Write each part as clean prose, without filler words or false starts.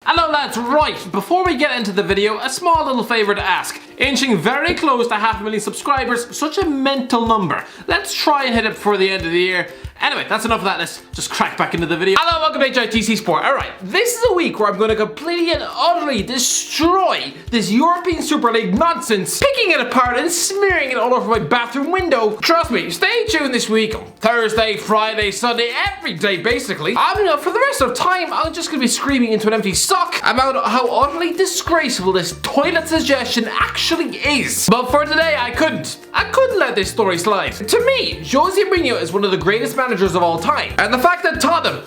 Hello lads, right, before we get into the video, a small little favour to ask. Inching very close to 500,000 subscribers, such a mental number. Let's try and hit it before the end of the year. Anyway, that's enough of that, let's just crack back into the video. Hello, welcome to HITC Sport. Alright, this is a week where I'm going to completely and utterly destroy this European Super League nonsense, picking it apart and smearing it all over my bathroom window. Trust me, stay tuned this week, Thursday, Friday, Sunday, every day basically. For the rest of time, I'm just going to be screaming into an empty sock about how utterly disgraceful this toilet suggestion actually is. But for today, I couldn't let this story slide. To me, Jose Mourinho is one of the greatest managers of all time. And the fact that Tottenham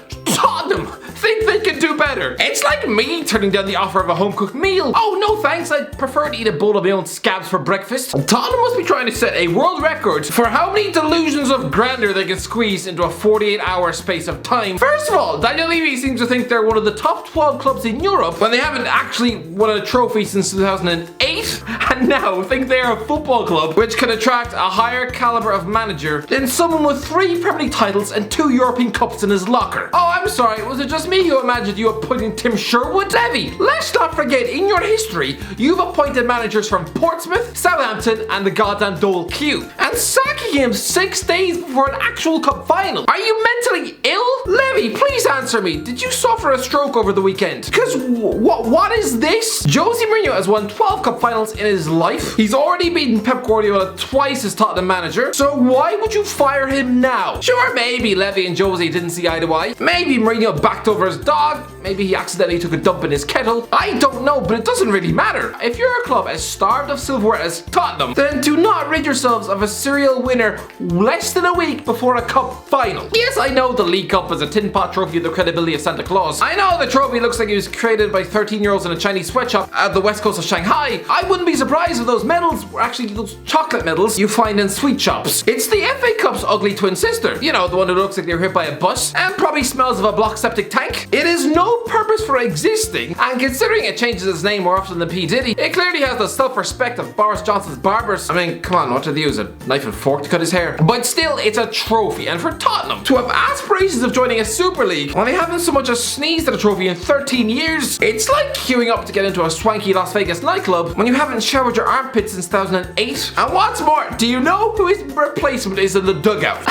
think they can do better. It's like me turning down the offer of a home-cooked meal. Oh, no thanks, I'd prefer to eat a bowl of my own scabs for breakfast. Tottenham must be trying to set a world record for how many delusions of grandeur they can squeeze into a 48-hour space of time. First of all, Daniel Levy seems to think they're one of the top 12 clubs in Europe when they haven't actually won a trophy since 2008, and now think they are a football club which can attract a higher caliber of manager than someone with 3 Premier League titles and 2 European Cups in his locker. Oh, I'm sorry, was it just me who imagined you appointing Tim Sherwood? Levy, let's not forget, in your history, you've appointed managers from Portsmouth, Southampton, and the goddamn Dole Q, and sacking him 6 days before an actual cup final. Are you mentally ill? Levy, please answer me. Did you suffer a stroke over the weekend? Because what is this? Jose Mourinho has won 12 cup finals in his life. He's already beaten Pep Guardiola twice as Tottenham manager, so why would you fire him now? Sure, maybe Levy and Jose didn't see eye to eye. Maybe Mourinho backed over his dog. Maybe he accidentally took a dump in his kettle. I don't know, but it doesn't really matter. If you're a club as starved of silverware as Tottenham, then do not rid yourselves of a serial winner less than a week before a cup final. Yes, I know the League Cup is a tin pot trophy of the credibility of Santa Claus. I know the trophy looks like it was created by 13-year-olds in a Chinese sweatshop at the west coast of Shanghai. I wouldn't be surprised if those medals were actually those chocolate medals you find in sweet shops. It's the FA Cup's ugly twin sister. You know, the one who looks like they were hit by a bus and probably smells of a blocked septic tank. It has no purpose for existing, and considering it changes its name more often than P. Diddy, it clearly has the self-respect of Boris Johnson's barbers. I mean, come on, what did they use? A knife and fork to cut his hair? But still, it's a trophy, and for Tottenham to have aspirations of joining a Super League when they haven't so much as sneezed at a trophy in 13 years, it's like queuing up to get into a swanky Las Vegas nightclub when you haven't showered your armpits since 2008. And what's more, do you know who his replacement is in the dugout?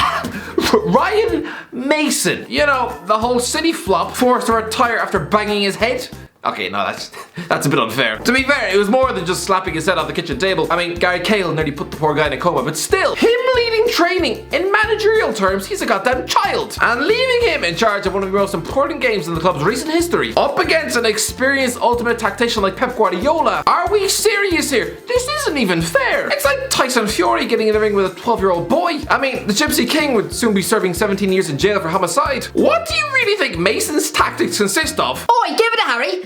Ryan Mason. You know, the whole City flop, forced to retire after banging his head. Okay, no, that's a bit unfair. To be fair, it was more than just slapping his head off the kitchen table. I mean, Gary Cahill nearly put the poor guy in a coma, but still, him leading training, in managerial terms, he's a goddamn child. And leaving him in charge of one of the most important games in the club's recent history, up against an experienced ultimate tactician like Pep Guardiola, are we serious here? This isn't even fair. It's like Tyson Fury getting in the ring with a 12-year-old boy. I mean, the Gypsy King would soon be serving 17 years in jail for homicide. What do you really think Mason's tactics consist of? Oh, give it a Harry.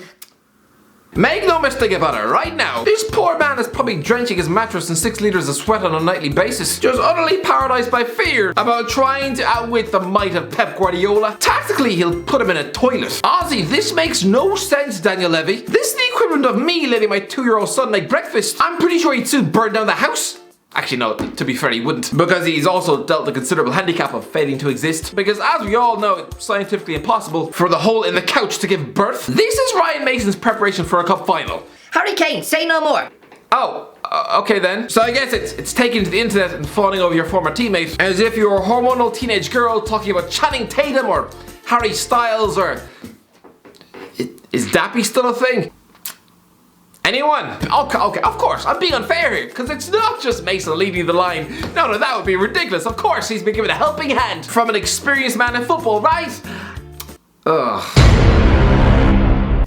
Make no mistake about it, right now, this poor man is probably drenching his mattress in 6 liters of sweat on a nightly basis, just utterly paralyzed by fear about trying to outwit the might of Pep Guardiola. Tactically, he'll put him in a toilet. Ozzy, this makes no sense, Daniel Levy. This is the equivalent of me letting my 2-year-old son make breakfast. I'm pretty sure he'd soon burn down the house. Actually, no, to be fair, he wouldn't, because he's also dealt the considerable handicap of failing to exist. Because as we all know, it's scientifically impossible for the hole in the couch to give birth. This is Ryan Mason's preparation for a cup final. Harry Kane, say no more. Oh, okay then. So I guess it's taking to the internet and fawning over your former teammate as if you were a hormonal teenage girl talking about Channing Tatum or Harry Styles or... Is Dappy still a thing? Anyone? Okay, of course, I'm being unfair here, because it's not just Mason leading the line. No, that would be ridiculous. Of course, he's been given a helping hand from an experienced man in football, right? Ugh.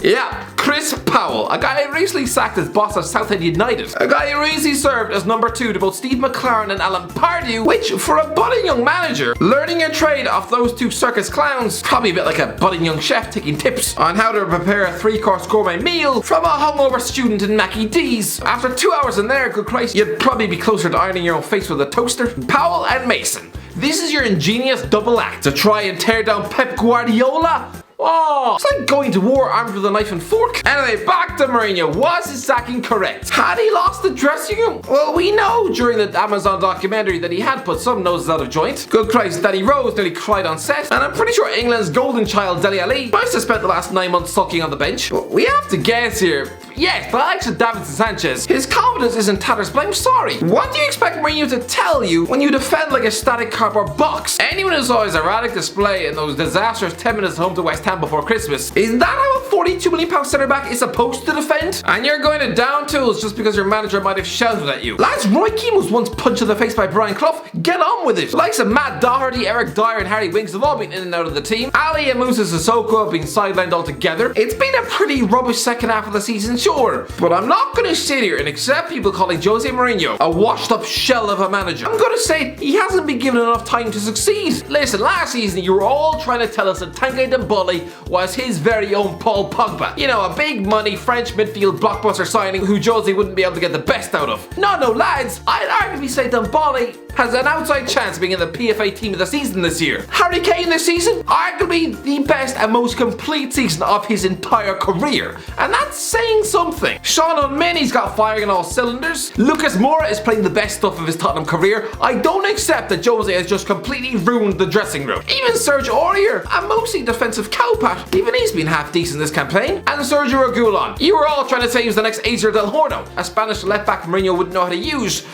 Yeah, Chris Powell, a guy who recently sacked as boss of Southend United. A guy who recently served as number 2 to both Steve McLaren and Alan Pardew, which, for a budding young manager, learning a trade off those 2 circus clowns, probably a bit like a budding young chef taking tips on how to prepare a 3-course gourmet meal from a hungover student in Mackie D's. After 2 hours in there, good Christ, you'd probably be closer to ironing your own face with a toaster. Powell and Mason, this is your ingenious double act to try and tear down Pep Guardiola? Oh, it's like going to war armed with a knife and fork. Anyway, back to Mourinho. Was his sacking correct? Had he lost the dressing room? Well, we know during the Amazon documentary that he had put some noses out of joint. Good Christ, Daddy Rose nearly cried on set. And I'm pretty sure England's golden child, Dele Alli, must have spent the last 9 months sulking on the bench. But we have to guess here. Yes, the likes of Davinson Sanchez. His confidence isn't tatters, but I'm sorry. What do you expect Mourinho to tell you when you defend like a static cardboard box? Anyone who saw his erratic display in those disastrous 10 minutes home to West Ham before Christmas, is that how a £42 million centre back is supposed to defend? And you're going to down tools just because your manager might have shouted at you. Lads, Roy Keane was once punched in the face by Brian Clough. Get on with it. The likes of Matt Doherty, Eric Dyer and Harry Winks have all been in and out of the team. Ali and Moussa Sissoko have been sidelined altogether. It's been a pretty rubbish second half of the season, sure, but I'm not going to sit here and accept people calling Jose Mourinho a washed up shell of a manager. I'm going to say he hasn't been given enough time to succeed. Listen, last season you were all trying to tell us that Tanguy Ndombele was his very own Paul Pogba. You know, a big money French midfield blockbuster signing who Jose wouldn't be able to get the best out of. No, lads, I'd arguably say Ndombele has an outside chance of being in the PFA team of the season this year. Harry Kane this season, arguably the best and most complete season of his entire career. And that's saying something. Sean O'Many's got firing on all cylinders. Lucas Moura is playing the best stuff of his Tottenham career. I don't accept that Jose has just completely ruined the dressing room. Even Serge Aurier, a mostly defensive cowpat, even he's been half decent this campaign. And Sergio Reguilon. You were all trying to say he was the next Azer del Horno, a Spanish left back Mourinho wouldn't know how to use.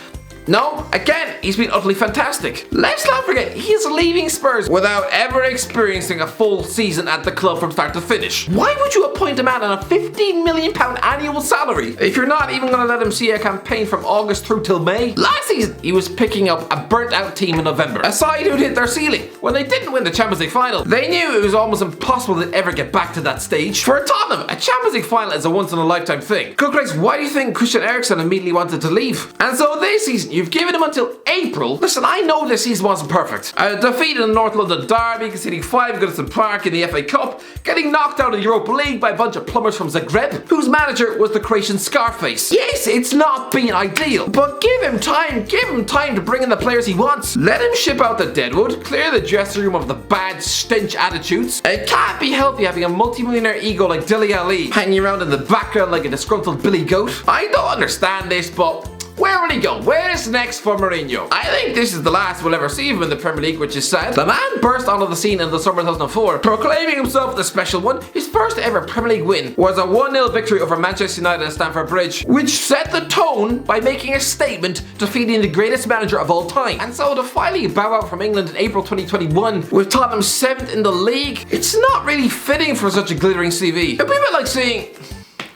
No, again, he's been utterly fantastic. Let's not forget, he's leaving Spurs without ever experiencing a full season at the club from start to finish. Why would you appoint a man on a £15 million annual salary if you're not even going to let him see a campaign from August through till May? Last season, he was picking up a burnt out team in November, a side who'd hit their ceiling. When they didn't win the Champions League final, they knew it was almost impossible they'd ever get back to that stage. For Tottenham, a Champions League final is a once in a lifetime thing. Good Christ, why do you think Christian Eriksen immediately wanted to leave? And so this season, you've given him until April. Listen, I know this season wasn't perfect. A defeat in the North London derby, conceding 5 goals at Park in the FA Cup, getting knocked out of the Europa League by a bunch of plumbers from Zagreb, whose manager was the Croatian Scarface. Yes, it's not been ideal, but give him time to bring in the players he wants. Let him ship out the deadwood, clear the dressing room of the bad stench attitudes. It can't be healthy having a multi-millionaire ego like Dele Alli hanging around in the background like a disgruntled billy goat. I don't understand this, but where will he go? Where is next for Mourinho? I think this is the last we'll ever see of him in the Premier League, which is sad. The man burst onto the scene in the summer 2004, proclaiming himself the special one. His first ever Premier League win was a 1-0 victory over Manchester United at Stamford Bridge, which set the tone by making a statement defeating the greatest manager of all time. And so to finally bow out from England in April 2021 with Tottenham 7th in the league, it's not really fitting for such a glittering CV. It'd be a bit like saying,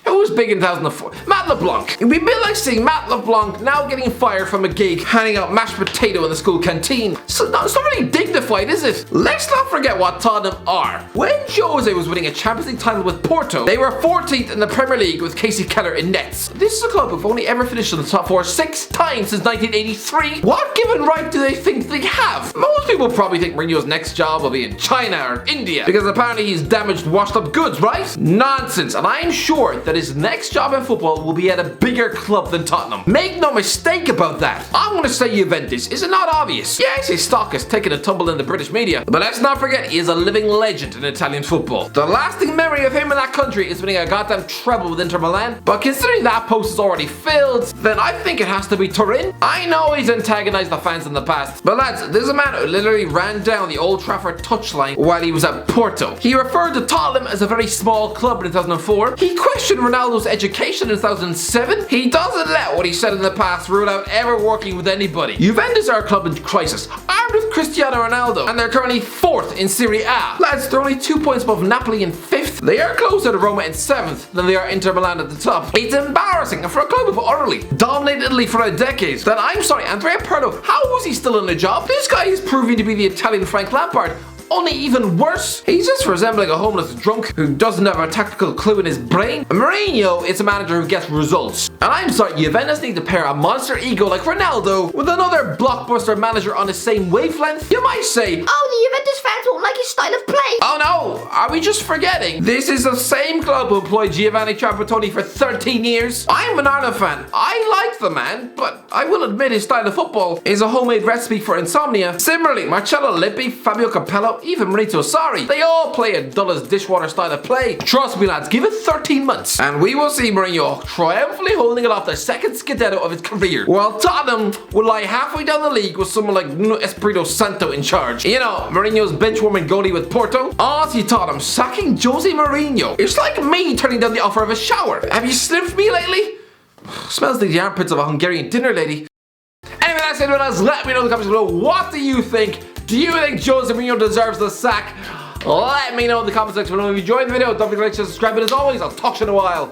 who was big in 2004? Matt LeBlanc. It'd be a bit like seeing Matt LeBlanc now getting fired from a gig handing out mashed potato in the school canteen. So it's not really dignified, is it? Let's not forget what Tottenham are. When Jose was winning a Champions League title with Porto, they were 14th in the Premier League with Casey Keller in nets. This is a club who've only ever finished in the top 4 6 times since 1983. What given right do they think they have? Most people probably think Mourinho's next job will be in China or India, because apparently he's damaged washed up goods, right? Nonsense, and I'm sure that his next job in football will be at a bigger club than Tottenham. Make no mistake about that. I'm going to say Juventus. Is it not obvious? Yes, his stock has taken a tumble in the British media, but let's not forget he is a living legend in Italian football. The lasting memory of him in that country is winning a goddamn treble with Inter Milan, but considering that post is already filled, then I think it has to be Turin. I know he's antagonized the fans in the past, but lads, there's a man who literally ran down the Old Trafford touchline while he was at Porto. He referred to Tottenham as a very small club in 2004. He questioned Ronaldo's education in 2007. He doesn't let what he said in the past rule out ever working with anybody. Juventus are a club in crisis, armed with Cristiano Ronaldo, and they're currently 4th in Serie A. Lads, they're only 2 points above Napoli in 5th. They are closer to Roma in 7th than they are Inter Milan at the top. It's embarrassing, and for a club who've utterly dominated Italy for a decade, then I'm sorry, Andrea Pirlo, how was he still in a job? This guy is proving to be the Italian Frank Lampard. Only even worse, he's just resembling a homeless drunk who doesn't have a tactical clue in his brain. Mourinho is a manager who gets results. And I'm sorry, Juventus need to pair a monster ego like Ronaldo with another blockbuster manager on the same wavelength. You might say, Oh, the Juventus fans won't like his style of play. oh no, are we just forgetting? This is the same club who employed Giovanni Trapattoni for 13 years. I'm an Ireland fan. I like the man, but I will admit his style of football is a homemade recipe for insomnia. Similarly, Marcello Lippi, Fabio Capello, Mourinho, even Maurizio Sarri, they all play a dull as dishwater style of play. Trust me lads, give it 13 months and we will see Mourinho triumphantly holding it off the second scudetto of his career, while Tottenham will lie halfway down the league with someone like Espirito Santo in charge. You know, Mourinho's bench-warming goalie with Porto. Honestly, Tottenham sacking Jose Mourinho, it's like me turning down the offer of a shower. Have you sniffed me lately? Smells like the armpits of a Hungarian dinner lady. Anyway, that's it, guys. Let me know in the comments below. What do you think? Do you think Jose Mourinho deserves the sack? Let me know in the comment section below. If you enjoyed the video, don't forget to like, share, subscribe, and as always, I'll talk to you in a while.